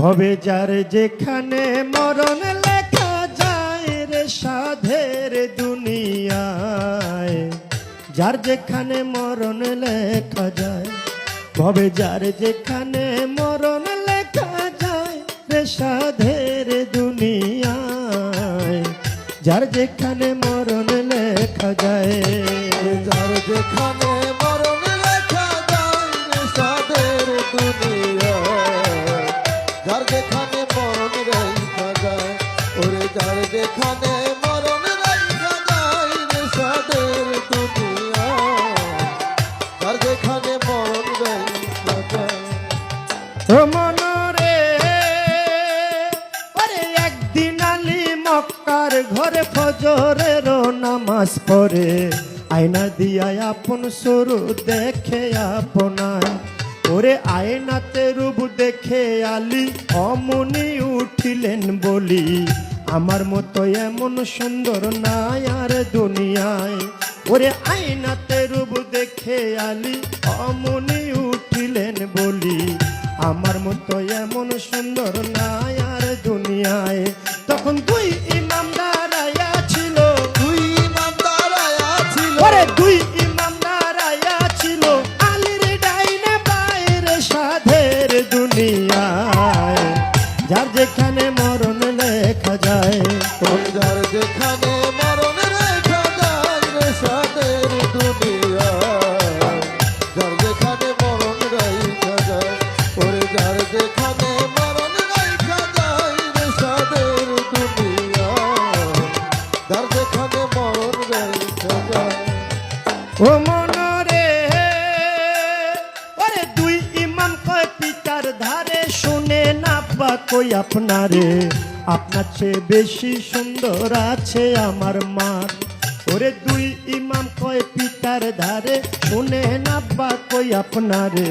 ভবে যার যেখানে মরণ লেখা যায় রে সাধের দুনিয়ায়, যার যেখানে মরণ লেখা যায়, ভবে যার যেখানে মরণ লেখা যায় রে সাধের দুনিয়ায়, যার যেখানে মরণ লেখা যায়, যার যেখানে মরণ লেখা যায় রে সাধের দুনিয়ায়, যার যেখানে মরণ লেখা যায়, ওরে যার যেখানে মরণ লেখা যায় রে সাধের দুনিয়ায়, যার যেখানে মরণ লেখা যায়। ও মনরে ওরে একদিন আলী মক্কার ঘরে ফজরের নামাজ পড়ে, আয়না দিয়া আপন স্বরূপ দেখে আপনার, ওরে আয়নাতে রূপ দেখে আলী অমনি উঠিলেন বলি, আমার মতো এমন সুন্দর নাই আর দুনিয়ায়, ওরে আয়নাতে রূপ দেখে আলী অমনি উঠিলেন বলি, আমার মতো এমন সুন্দর নাই আর দুনিয়ায়। তখন দুই ইমাম দাঁড়াইয়া ছিল, দুই ইমাম দাঁড়ায়া ছিল, ওরে দুই ইমাম দাঁড়াইয়া ছিল, আলীর ডাইনে বাইরে সাধের দুনিয়ায়, যার যেখানে মরণ লেখা যায়, ওরে যার যেখানে মরণ লেখা যায় রে সাধের দুনিয়ায়, যার যেখানে মরণ লেখা যায়, ওরে যার যেখানে মরণ লেখা যায় রে সাধের দুনিয়ায়, যার যেখানে মরণ লেখা যায়। ও মনরে ওরে দুই ইমাম কয় পিতার ধারে, শুনে না বা কই আপনারে, আপনার চেয়ে বেশি সুন্দর আছে আমার মার, ওরে দুই ইমাম কয় পিতার ধারে, শুনে না বা কই আপনারে,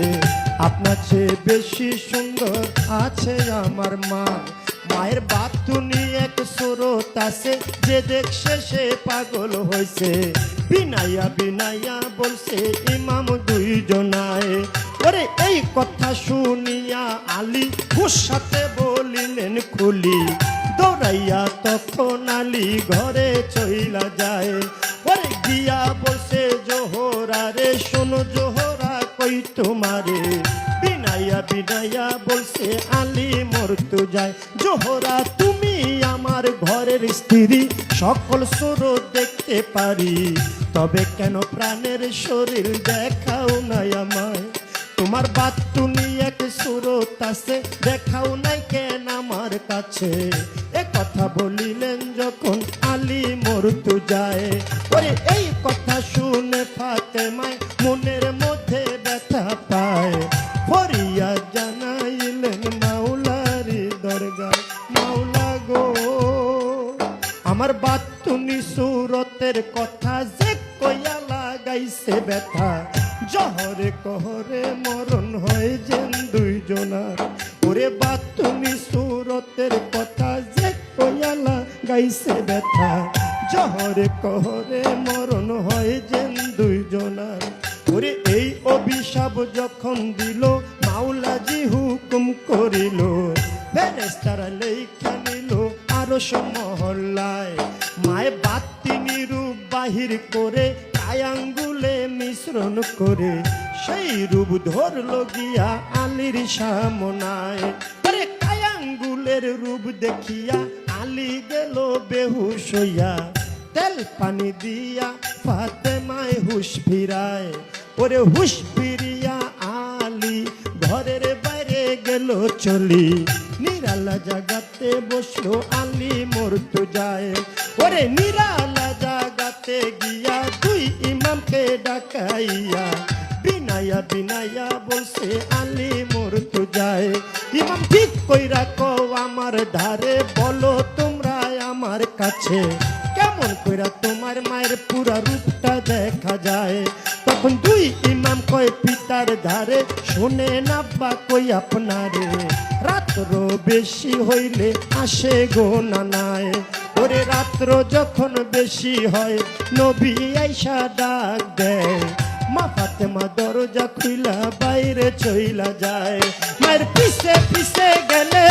আপনার চেয়ে বেশি সুন্দর আছে আমার মা। মায়ের বাতুনি এক সুরত আছে, যে দেখছে সে পাগল হয়েছে, বিনাইয়া বিনাইয়া বলছে ইমাম দুইজনায়, ওরে এই কথা শুনিয়া আলী গুসাতে বলিলেন খুলি, দৌড়াইয়া তখন আলী ঘরে চইলা যায়, ওরে গিয়া বলছে জোহরা রে, শোনো জোহরা কই তোমারে, বিনাইয়া বিনাইয়া বলছে আলী মরতু যায়, জোহরা তুমি আমার ঘরের স্ত্রী, সকল সুরত দেখতে পারি, তবে কেন প্রাণের শরীর দেখাও নাই আমায়, তোমার বাতুনি এক সুরত আছে, দেখাও নাই কেন আমার কাছে, এ কথা বলিলেন যখন আলী মরতু যায়, ওরে এই কথা শুনে ফাতেমায় মনের মধ্যে ব্যথা পায়, ফরিয়াদ জানাইলেন মাওলারি দরগায়, মাওলা গো আমার বাতুনি সুরতের কথা যে কইয়া লাগাইছে ব্যথা, জহরে কহরে মরণ হয় যেন দুইজনার, ওরে বাতুনি সুরতের কথা যে কইয়া লাগাইছে ব্যথা, জহরে কহরে মরণ হয় যেন দুইজনার, ওরে এই অভিশাপ যখন দিল মাওলাজি হুকুম করিল, ফেরেশতারা লেখা নিল আরশ মহল্লায়, মায়ে বাতিনি রূপ বাহির করে আঙ্গুলে মিশ্রণ করে, সেই রূপ ধরল গিয়া আলীর সামনায়, আরে কায়াঙ্গুলের রূপ দেখিয়া আলী গেল বেহুশ হইয়া, তেল পানি দিয়া ফাতেমায় হুশ ফিরায়, ওরে হুশ ফিরিয়া আলী ঘরের বাইরে গেল চলি, নিরালা জাগাতে বসলো আলী মরতু যায়, ওরে নিরালা জাগাতে গিয়া দুই ইমামকে ডাকাইয়া, বিনাইয়া বিনাইয়া বলছে আলী মরতু যায়, ইমাম ঠিক কইরা কও আমার ধারে, বলো তোমরা আমার কাছে, কেমন কইরা তোমার মায়ের পুরা রূপটা দেখা যায়, তখন দুই ইমাম কয় পিতার ধারে, শুনে না বা কই আপনারে, রাত্র বেশি হইলে আসে গো নানায়, ওরে রাত্র যখন বেশি হয় নবী আইসা ডাক দেয়, মা ফাতেমা দরজা খুইলা বাইরে চইলা যায়, মায়ের পিছে পিছে গেলে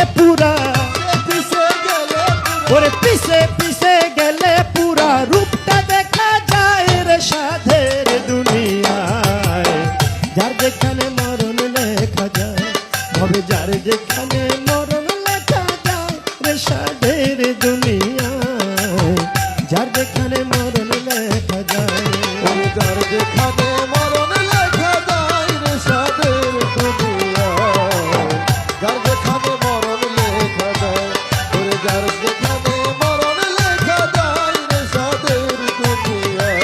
যেখানে মরণ লেখা যায় রে সাধের দুনিয়ায়, যার যেখানে মরণ লেখা যায়। ওরে যার যেখানে মরণ লেখা যায় রে সাদের দুনিয়ায়, যার যেখানে মরণ লেখা যায়, ওরে যার যেখানে মরণ লেখা যায় রে সাদের দুনিয়ায়,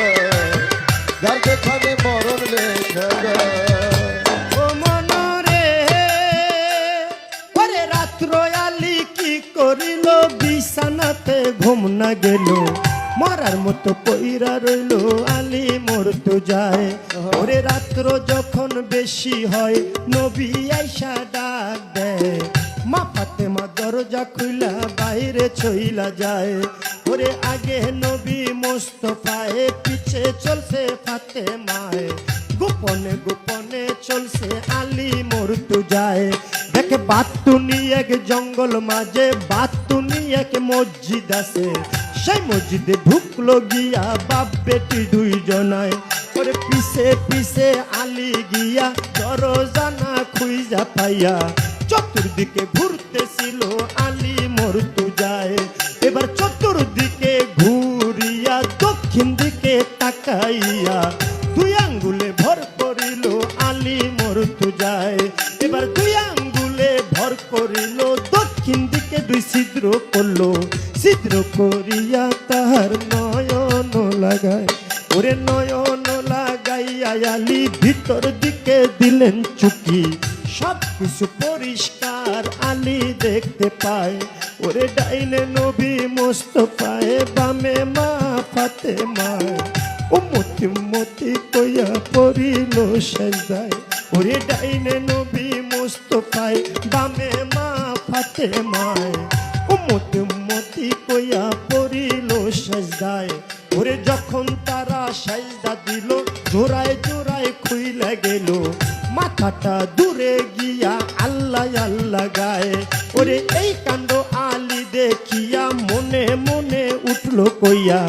যার যেখানে মরণ লেখা যায়। ও মনরে ওরে রাত্র আলি কি করিল, বিছানাতে ঘুম না গেল, মরার মতো পইরা রইল আলী মরতো যায়। ওরে রাত্র যখন বেশি হয় নবী আইসা ডাক দেয়, মা ফাতেমা দরজা খুইলা বাইরে চইলা যায়। ওরে আগে নবী মোস্তফায়ে, পিছে চলছে ফাতেমায়, গোপনে গোপনে চলছে আলী মরতো যায়। দেখে বাতুনি এক জঙ্গল মাঝে, বাতুনি এক মসজিদ আছে, সেই মসজিদে ঢুকলো গিয়া বাপ বেটি দুইজনায়। ওরে পিছে পিছে আলী গিয়া দরজা না খুইজা পাইয়া, চতুর্দিকে ঘুরতেছিল আলী মরতো যায়। এবার চতুর্দিকে ঘুরিয়া দক্ষিণ দিকে তাকাইয়া, দুই আঙ্গুলে ভর করিল আলী মরতো যায়। এবার দুই আঙ্গুলে ভর করিল, দক্ষিণ দিকে দুই ছিদ্র করলো, ছিদ্র করিয়া তাহার নয়ন লাগায়। ওরে নয়ন লাগাইয়া আলী ভিতর দিকে দিলেন চুকি, সব কিছু পরিষ্কার আলী দেখতে পায়। ওরে ডাইনে নবী মোস্তফায়ে, বামে মা ফাতেমায়, উম্মতি উম্মতি কইয়া পড়িল সেজদায়। ওরে ডাইনে নবী মোস্তফায়ে, বামে মা ফাতেমায়, উম্মতি উম্মতি কইয়া পড়িল সেজদায়। ওরে যখন তারা সেজদা দিল, জোড়ায় জোড়ায় খুইলা গেল, মাথাটা দূরে গিয়া আল্লাহ আল্লাহ গায়। ওরে এই কাণ্ড আলী দেখিয়া মনে মনে উঠলো কইয়া,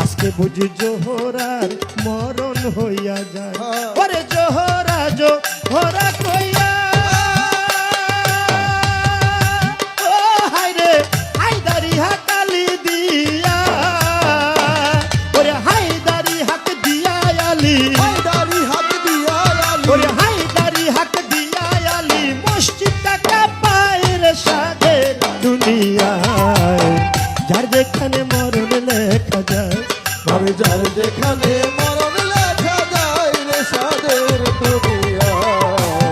আজকে বুঝি জোহরার মরণ হইয়া যায়। ওরে জোহরা জোহরা কইয়া, ও হায়রে হায়দারি হাকালি দিয়া, ওরে হায়দারি হাক দিয়া আলী, হায়দারি হাত দিয়া আলী, ওরে হায়দারি হাক দিয়া আলী মসজিদটা পায় রে সাদের দুনিয়ায়, যার যেখানে মরণ লেখা যায়। ওরে যার যেখানে মরণ লেখা যায় রে সাদের দুনিয়ায়,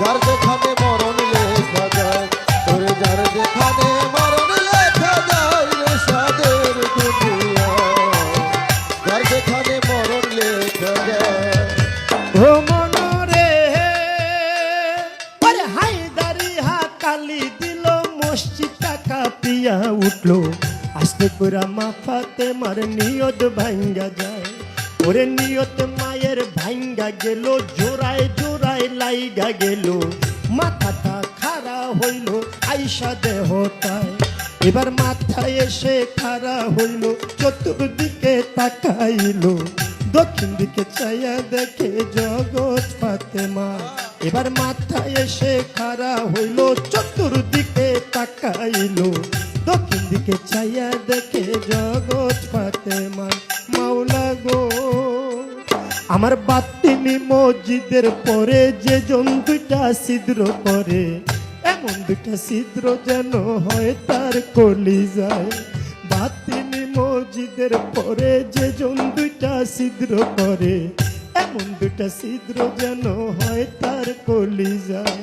যার যেখানে মরণ লেখা যায়, ওরে যার যেখানে মরণ লেখা যায় রে সাদের দুনিয়ায়, যার যেখানে মরণ লেখা যায়। ও মনরে ওরে হায়দারি হাকালি দিল, মসজিদটা কাঁপিয়া উঠলো, আস্তে করে মা ফাতেমার নিয়ত ভাঙ্গা যায়। ওরে নিয়ত মায়ের ভাঙ্গা গেল, জোড়ায় জোড়ায় লাইগা গেল, মাথাটা খাড়া হইল আইসা দেহতায়। এবার মাথায় এসে খাড়া হইল, চতুর্দিকে তাকাইল, দক্ষিণ দিকে চাইয়া দেখে জগৎ ফাতেমা। এবার মাথায় এসে খাড়া হইল, চতুর্দিকে তাকাইল, দক্ষিণ দিকে চাইয়া দেখে জগৎ ফাতেমা। মাওলা গো, আমার বাতিনি মসজিদের পরে যে জন দুইটা ছিদ্র করে, এমন দুইটা ছিদ্র যেন হয় তার কলিজায়। বাতিনি মসজিদের পরে যে জন দুইটা ছিদ্র করে, এমন দুইটা ছিদ্র যেন হয় তার কলিজায়।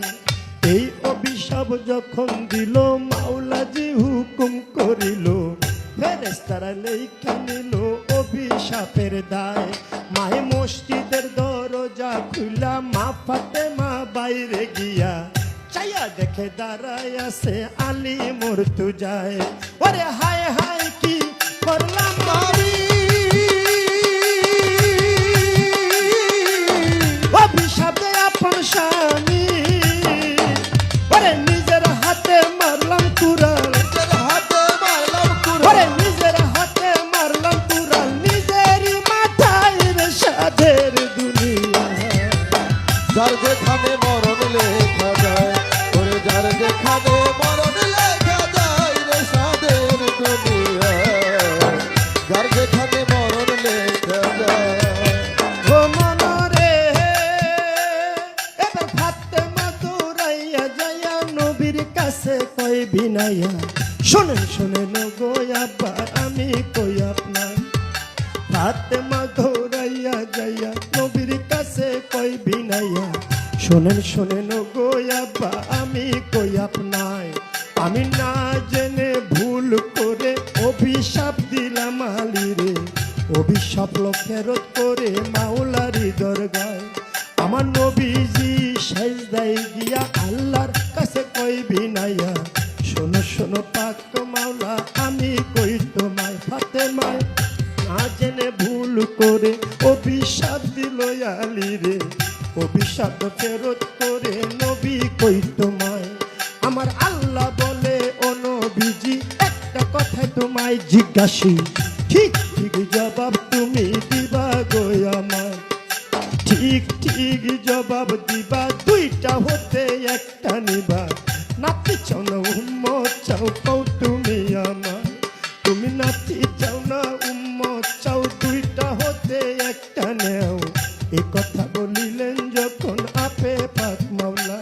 এই অভিশাপ যখন দিল, মাওলাজি হুকুম করিল, ফেরেশতারা লেখা নিল অভিশাপের দায়। মায়ে মসজিদের দরজা খুলা, মা ফাতেমা বাইরে গিয়া চাইয়া দেখে দাঁড়ায় আছে আলী মরতো যায়। ওরে হায় হায় কি করলাম আমি, অভিশাপ দেয় আপন স্বামী। ওরে নিজের হাতে মারলাম কুড়াল, নিজের হাতে মারলাম কুড়াল, ওরে নিজের হাতে মারলাম কুড়াল, নিজেরই মাথায় রে সাধের দুনিয়া। যার যেখানে মরণ লেখা যায়, ওরে যার যেখানে কই বিনাইয়া শোনেন শোনেন গো আব্বা আমি কই আপনার ফাতেমা ধরাইয়া যাইয়া নবীর কাছে কই বিনাইয়া শোনেন শোনেন গো আব্বা আমি কই আপনার আমি না জেনে ভুল করে অভিশাপ দিলাম আলীরে অভিশাপ ফেরত করে মাওলারি দরগায় আমার নবীজি সেজদায় গিয়া আল্লাহর কাছে কই বিনাইয়া শোনো শোনো পাক মাওলা আমি কই তোমায় ফাতেমায় না জেনে ভুল করে অভিশাপ দিল আলীরে অভিশাপ ফেরত করে নবী কই তোমায় আমার আল্লাহ বলে ও নবীজি একটা কথা তোমায় জিজ্ঞাসি ঠিক ঠিক জবাব তুমি দিবা গো আমার ঠিক ঠিক জবাব দিবা দুইটা হতে একটা নিবা নাতি চাও না উম্মত চাও কও তুমি আমার তুমি নাতি চাও না উম্মত চাও দুইটা হতে একটা নেও এ কথা বলিলেন যখন আপে পাক মাওলা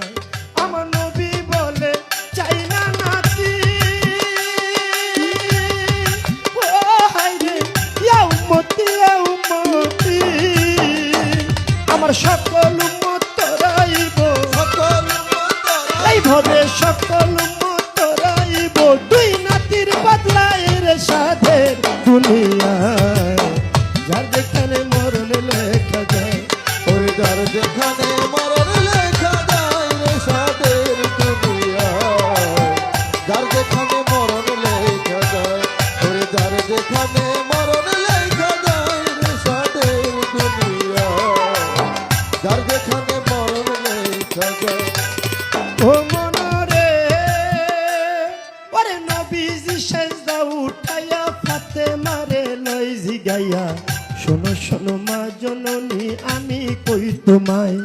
আমার নবী বলে চাই না নাতি ও হায় রে ইয়া উম্মতি আমার সকল উম্মত তোরাইব এইভাবে সকল উম্মত তোরাইব দুই নাতির বদলায় রে সাধের দুনিয়ায় যার যেখানে মরণ লেখা যায় ওরে যার যেখানে মরণ লেখা যায় রে সাদের দুনিয়ায় যার যেখানে মরণ লেখা যায় ওরে যার যেখানে মরণ লেখা যায় রে সাদের দুনিয়ায় যার যেখানে মরণ লেখা যায় ও মনরে ওরে নবীজি সেজদা উঠাইয়া ফাতেমারে লই জিগাইয়া শোনো শোনো মা জননী আমি কই তোমায়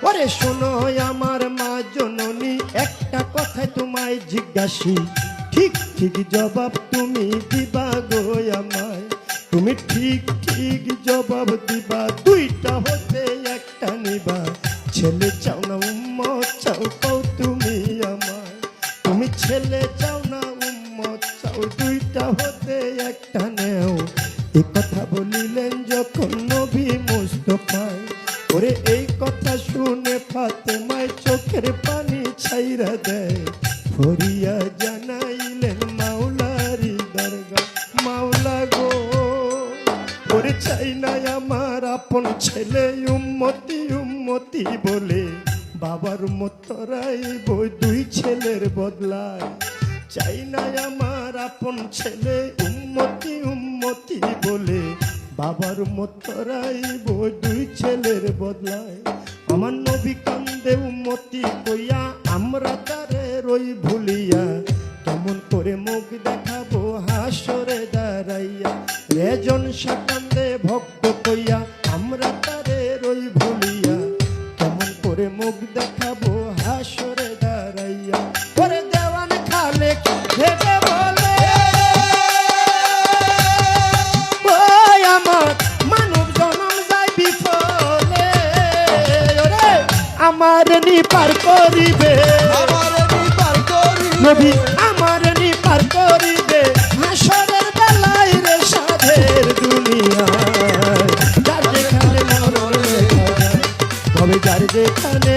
ওরে শোনো আমার মা জননী একটা কথা তোমায় জিজ্ঞাসি ঠিক ঠিক জবাব তুমি দিবা গো আমায় তুমি ঠিক ঠিক জবাব দিবা দুইটা হতে একটা নিবা ছেলে চাও না উম্মত চাও কও তুমি আমায় তুমি ছেলে চাও না উম্মত চাও দুইটা হতে একটা নেও এই কথা বলিলেন যখন নবী মুস্তাফায় ওরে এই কথা শুনে ফাতেমায় চোখের পানি ছাইরা দেয় ফরিয়া জানাইলেন মাওলারি দরগা মাওলা গো ওরে চাই না আমার আপন ছেলে উম্মতি উম্মতি বলে বাবার মতরাইব দুই ছেলের বদলায় চাই না আমার আপন ছেলে উম্মতি উম্মতি বলে বাবার মতরাইব দুই ছেলের বদলায় আমার নবী কান্দে উম্মতি কইয়া আমরা তারে রই ভুলিয়া কেমন করে মুখ দেখাবো হাসরে দাঁড়াইয়া রেজন সাকান্দে ভক্ত কইয়া আমরা তারে রই ভুলিয়া কেমন করে মুখ দেখাবো হাসরে দাঁড়াইয়া করে দেওয়ান খালে ভেবে বলে ওই আমার মানব জনম যায় বিফলে ওরে আমার নিপার করিবে নবী আমার নিপার করিবে হাসরের বেলায় রে সাধের দুনিয়ায় যার যেখানে মরণ লেখা যায় তবে যার যেখানে